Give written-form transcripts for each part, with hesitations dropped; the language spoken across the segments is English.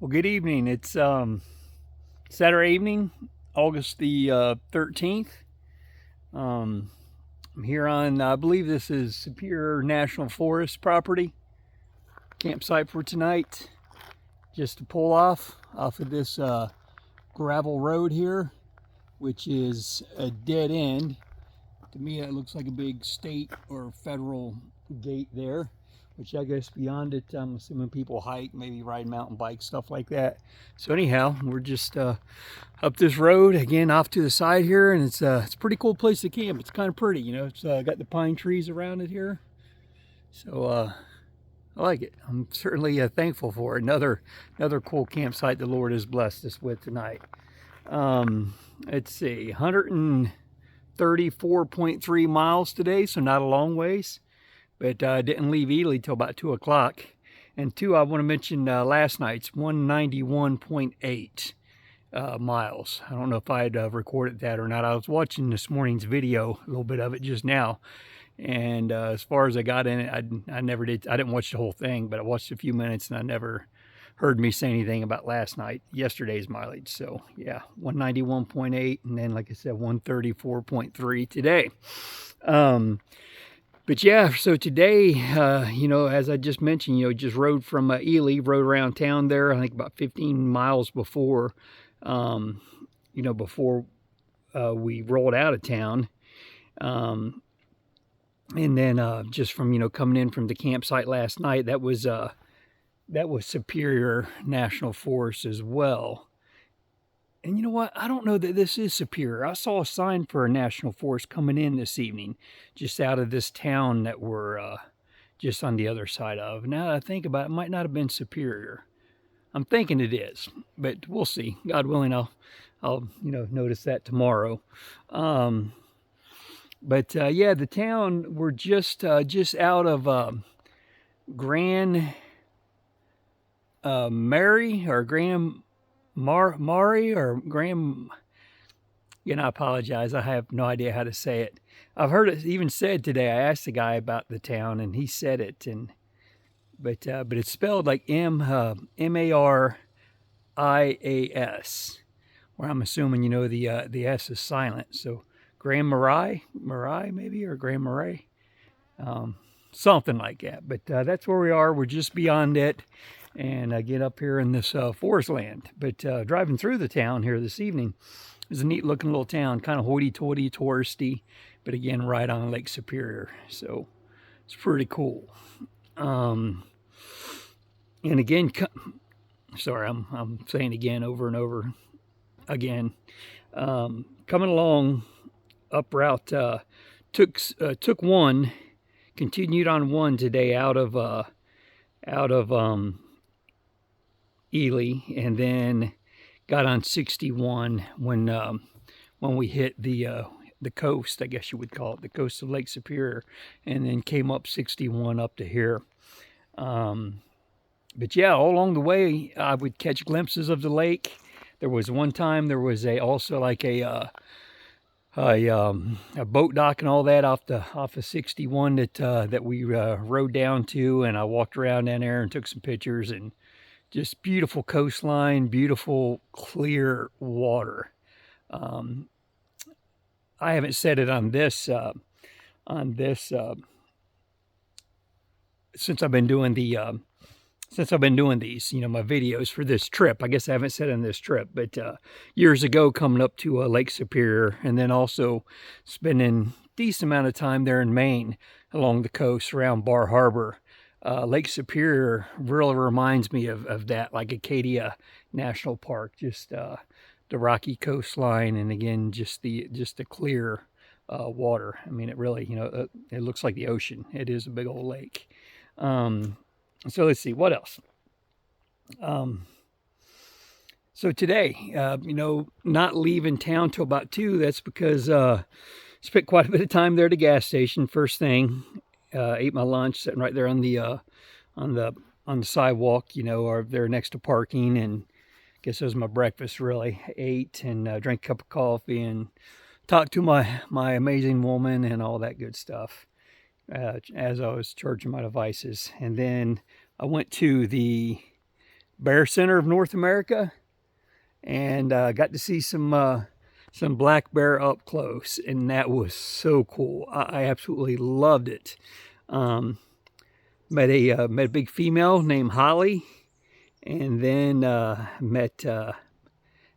Well, good evening. It's Saturday evening, August the 13th. I'm here on, I believe this is Superior National Forest property. Campsite for tonight. Just to pull off of this gravel road here, which is a dead end. To me, it looks like a big state or federal gate there, which I guess beyond it, I'm assuming people hike, maybe ride mountain bikes, stuff like that. So anyhow, we're just up this road again, off to the side here, and it's a pretty cool place to camp. It's kind of pretty, you know. It's got the pine trees around it here, so I like it. I'm certainly thankful for it. Another cool campsite the Lord has blessed us with tonight. Let's see, 134.3 miles today, so not a long ways. But didn't leave Ely till about 2 o'clock. And two, I want to mention last night's 191.8 miles. I don't know if I had recorded that or not. I was watching this morning's video, a little bit of it just now. And as far as I got in it, I never did. I didn't watch the whole thing, but I watched a few minutes, and I never heard me say anything about yesterday's mileage. So yeah, 191.8, and then like I said, 134.3 today. But yeah, so today, you know, as I just mentioned, you know, just rode from Ely, rode around town there, I think about 15 miles before, you know, before we rolled out of town. And then just from, you know, coming in from the campsite last night, that was Superior National Forest as well. And you know what? I don't know that this is Superior. I saw a sign for a national forest coming in this evening, just out of this town that we're just on the other side of. Now that I think about it, it might not have been Superior. I'm thinking it is, but we'll see. God willing, I'll you know, notice that tomorrow. But yeah, the town, we're just out of Grand Marais or Grand Marais or Grand, you know, I apologize. I have no idea how to say it. I've heard it even said today. I asked the guy about the town, and he said it, but it's spelled like M-A-R-I-A-S, where I'm assuming, you know, the S is silent. So Grand Marais maybe, or Grand Marais, something like that. But that's where we are. We're just beyond it. And get up here in this forest land. But driving through the town here this evening is a neat looking little town, kind of hoity-toity, touristy, but again, right on Lake Superior. So it's pretty cool. And again, sorry, I'm saying again over and over again. Coming along up route, took one, continued on one today out of Ely, and then got on 61 when we hit the coast, I guess you would call it, the coast of Lake Superior, and then came up 61 up to here. But yeah, all along the way, I would catch glimpses of the lake. There was one time there was also like a boat dock and all that off of 61 that we rode down to, and I walked around down there and took some pictures, and just beautiful coastline, beautiful clear water. I haven't said it on this since I've been doing these, you know, my videos for this trip. I guess I haven't said it on this trip, but years ago, coming up to Lake Superior, and then also spending a decent amount of time there in Maine along the coast around Bar Harbor. Lake Superior really reminds me of that, like Acadia National Park, just the rocky coastline, and again, just the clear water. I mean, it really, you know, it looks like the ocean. It is a big old lake. So let's see, what else? So today, you know, not leaving town till about 2. That's because spent quite a bit of time there at the gas station. First thing, ate my lunch sitting right there on the sidewalk, you know, or there next to parking, and I guess it was my breakfast really. Ate and drank a cup of coffee and talked to my amazing woman and all that good stuff as I was charging my devices. And then I went to the Bear Center of North America, and got to see some black bear up close, and that was so cool. I absolutely loved it. Met a big female named Holly, and then met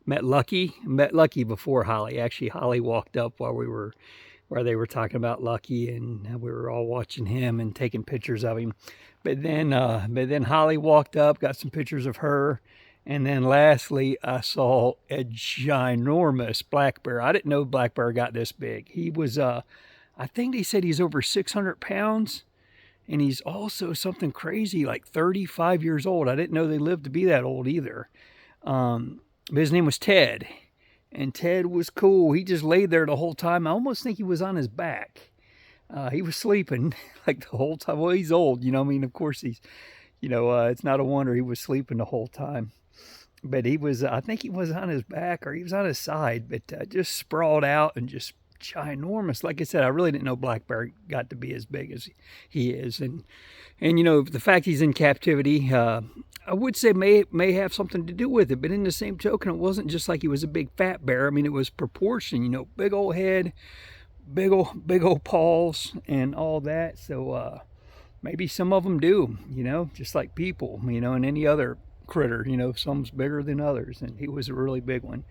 Lucky. Met Lucky before Holly. Actually, Holly walked up while they were talking about Lucky, and we were all watching him and taking pictures of him. But then Holly walked up, got some pictures of her, and then lastly, I saw a ginormous black bear. I didn't know black bear got this big. He was, I think they said he's over 600 pounds, and he's also something crazy like 35 years old. I didn't know they lived to be that old either. But his name was Ted. And Ted was cool. He just laid there the whole time. I almost think he was on his back. He was sleeping like the whole time. Well, he's old, you know. I mean, of course he's, it's not a wonder he was sleeping the whole time. But he was, I think he was on his back or he was on his side, but just sprawled out and just ginormous. Like I said, I really didn't know black bear got to be as big as he is. And the fact he's in captivity, I would say may have something to do with it, but in the same token, it wasn't just like he was a big fat bear. I mean, it was proportion, big old head, big old paws and all that. So maybe some of them do, just like people, and any other critter, some's bigger than others, and he was a really big one.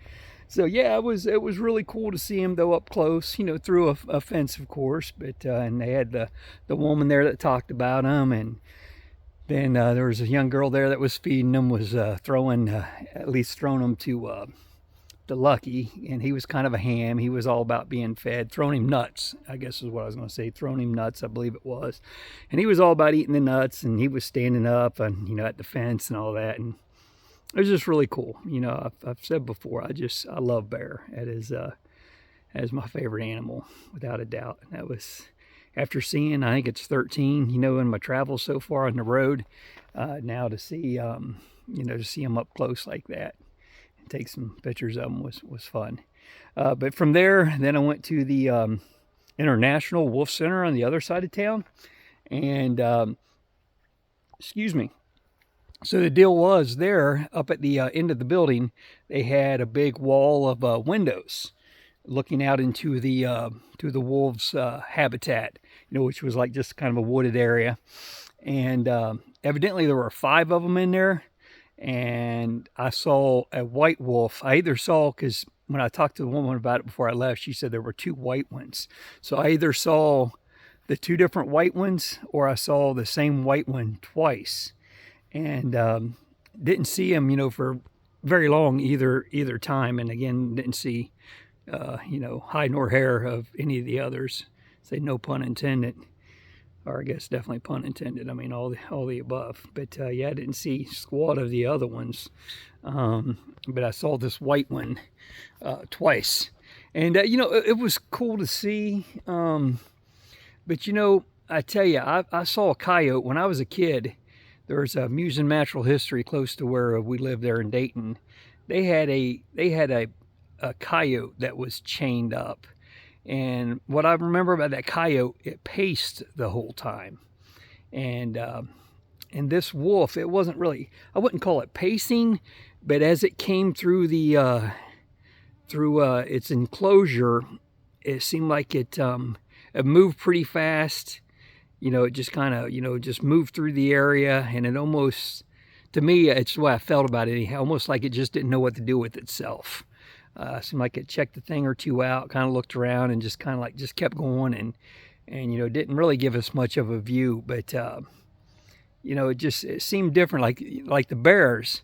So yeah, it was really cool to see him though up close, through a fence, of course. But and they had the woman there that talked about him, and then there was a young girl there that was feeding him, was throwing him to Lucky, and he was kind of a ham. He was all about being fed, throwing him nuts, I guess is what I was going to say, throwing him nuts, I believe it was. And he was all about eating the nuts, and he was standing up and at the fence and all that, and it was just really cool. I've said before, I love bear. That is my favorite animal, without a doubt. And that was after seeing, I think it's 13, in my travels so far on the road. Now to see, to see them up close like that, and take some pictures of them was fun. But from there, then I went to the International Wolf Center on the other side of town, and excuse me. So the deal was there, up at the end of the building, they had a big wall of windows looking out into the to the wolves' habitat, which was like just kind of a wooded area. And evidently there were 5 of them in there. And I saw a white wolf. I either saw, because when I talked to the woman about it before I left, she said there were 2 white ones. So I either saw the 2 different white ones, or I saw the same white one twice. And didn't see him, for very long either time. And again, didn't see, hide nor hair of any of the others. Say no pun intended, or I guess definitely pun intended. I mean, all the above. But yeah, I didn't see squat of the other ones. But I saw this white one twice, and it was cool to see. But I tell you, I saw a coyote when I was a kid. There was a Museum of Natural History close to where we lived there in Dayton. They had a coyote that was chained up. And what I remember about that coyote, it paced the whole time. And this wolf, it wasn't really, I wouldn't call it pacing, but as it came through the its enclosure, it seemed like it moved pretty fast. It just kind of, just moved through the area, and it almost, to me, it's the way I felt about it, almost like it just didn't know what to do with itself. Seemed like it checked a thing or two out, kind of looked around, and just kind of like just kept going, and didn't really give us much of a view. But it seemed different, like the bears.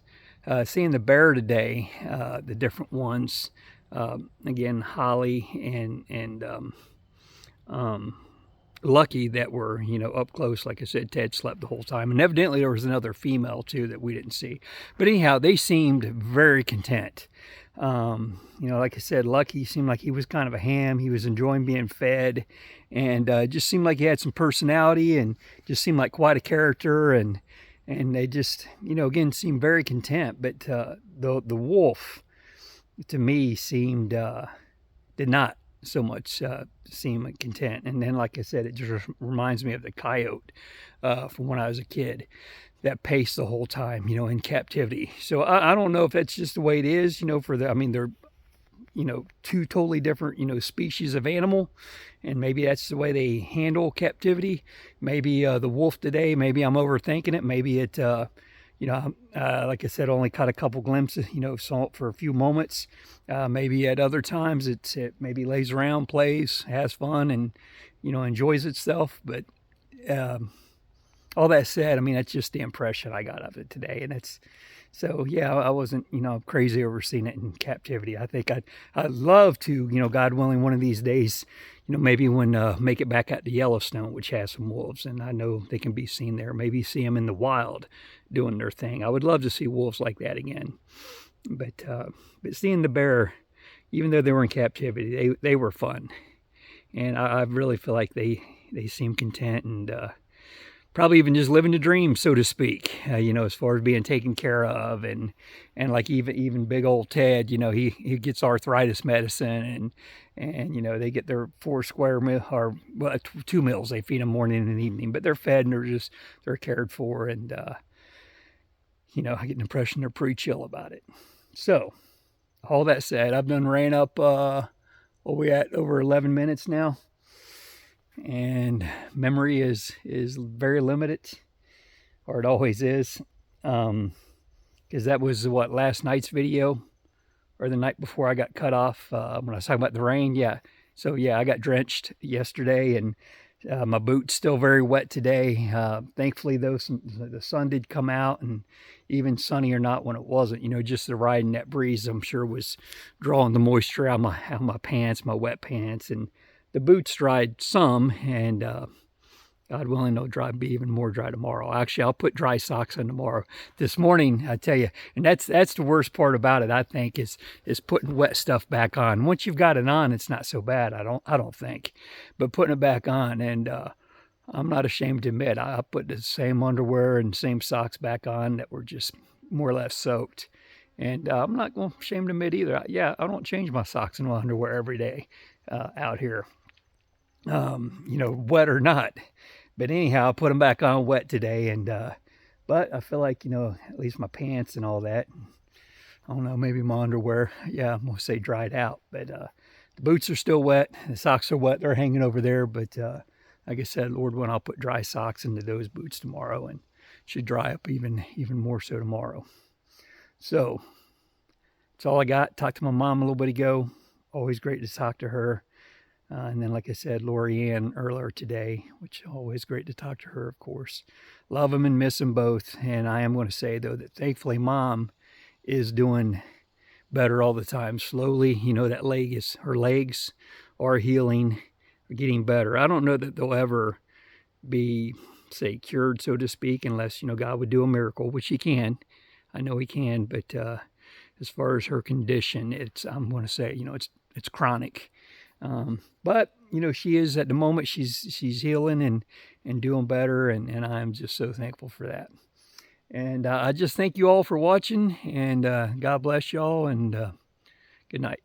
Seeing the bear today, the different ones, again, Holly and Lucky, that were up close. Like I said, Ted slept the whole time, and evidently there was another female too that we didn't see. But anyhow, they seemed very content. Like I said, Lucky seemed like he was kind of a ham. He was enjoying being fed, and just seemed like he had some personality, and just seemed like quite a character. And they just, again, seemed very content. But the wolf, to me, seemed did not so much seem content. And then, like I said, it just reminds me of the coyote from when I was a kid. that pace the whole time, you know, in captivity. So I don't know if that's just the way it is, you know, I mean, they're, you know, two totally different, you know, species of animal, and maybe that's the way they handle captivity. Maybe the wolf today, maybe I'm overthinking it. Maybe it, you know, like I said, only caught a couple glimpses, you know, saw it for a few moments. Maybe at other times it maybe lays around, plays, has fun, and, you know, enjoys itself. But all that said, I mean, that's just the impression I got of it today. And it's, so yeah, I wasn't, you know, crazy over seeing it in captivity. I think I'd love to, you know, God willing, one of these days, you know, maybe when make it back out to Yellowstone, which has some wolves, and I know they can be seen there. Maybe see them in the wild doing their thing. I would love to see wolves like that again. But seeing the bear, even though they were in captivity, they were fun, and I really feel like they seem content and probably even just living the dream, so to speak, you know, as far as being taken care of. And like even big old Ted, you know, he gets arthritis medicine, and you know, they get their 4 square meal, or well, 2 meals they feed them morning and evening, but they're fed and they're cared for. And you know, I get an impression they're pretty chill about it. So all that said, I've done ran up what we at, over 11 minutes now, and memory is very limited, or it always is, because that was what, last night's video, or the night before I got cut off, when I was talking about the rain. Yeah, so yeah, I got drenched yesterday, and my boot's still very wet today. Thankfully though, the sun did come out, and even sunny or not, when it wasn't, you know, just the riding that breeze, I'm sure, was drawing the moisture out of my pants, my wet pants. And the boots dried some, and God willing, they'll be even more dry tomorrow. Actually, I'll put dry socks on tomorrow. This morning, I tell you, and that's the worst part about it, I think, is putting wet stuff back on. Once you've got it on, it's not so bad, I don't think. But putting it back on, and I'm not ashamed to admit, I put the same underwear and same socks back on that were just more or less soaked. And I'm not ashamed to admit either. Yeah, I don't change my socks and my underwear every day out here, you know, wet or not. But anyhow, I put them back on wet today, and but I feel like, you know, at least my pants and all that, I don't know, maybe my underwear, yeah, I'm gonna say dried out. But the boots are still wet, the socks are wet, they're hanging over there. But like I said, Lord willing, I'll put dry socks into those boots tomorrow, and should dry up even more so tomorrow. So that's all I got. Talked to my mom a little bit ago. Always great to talk to her. And then, like I said, Lori Ann earlier today, which always great to talk to her, of course. Love them and miss them both. And I am going to say, though, that thankfully Mom is doing better all the time. Slowly, you know, her legs are healing, are getting better. I don't know that they'll ever be, say, cured, so to speak, unless, you know, God would do a miracle, which He can. I know He can. But as far as her condition, I'm going to say, you know, it's chronic. But, you know, she is, at the moment, she's healing and doing better, and I'm just so thankful for that. And I just thank you all for watching, and God bless y'all, and good night.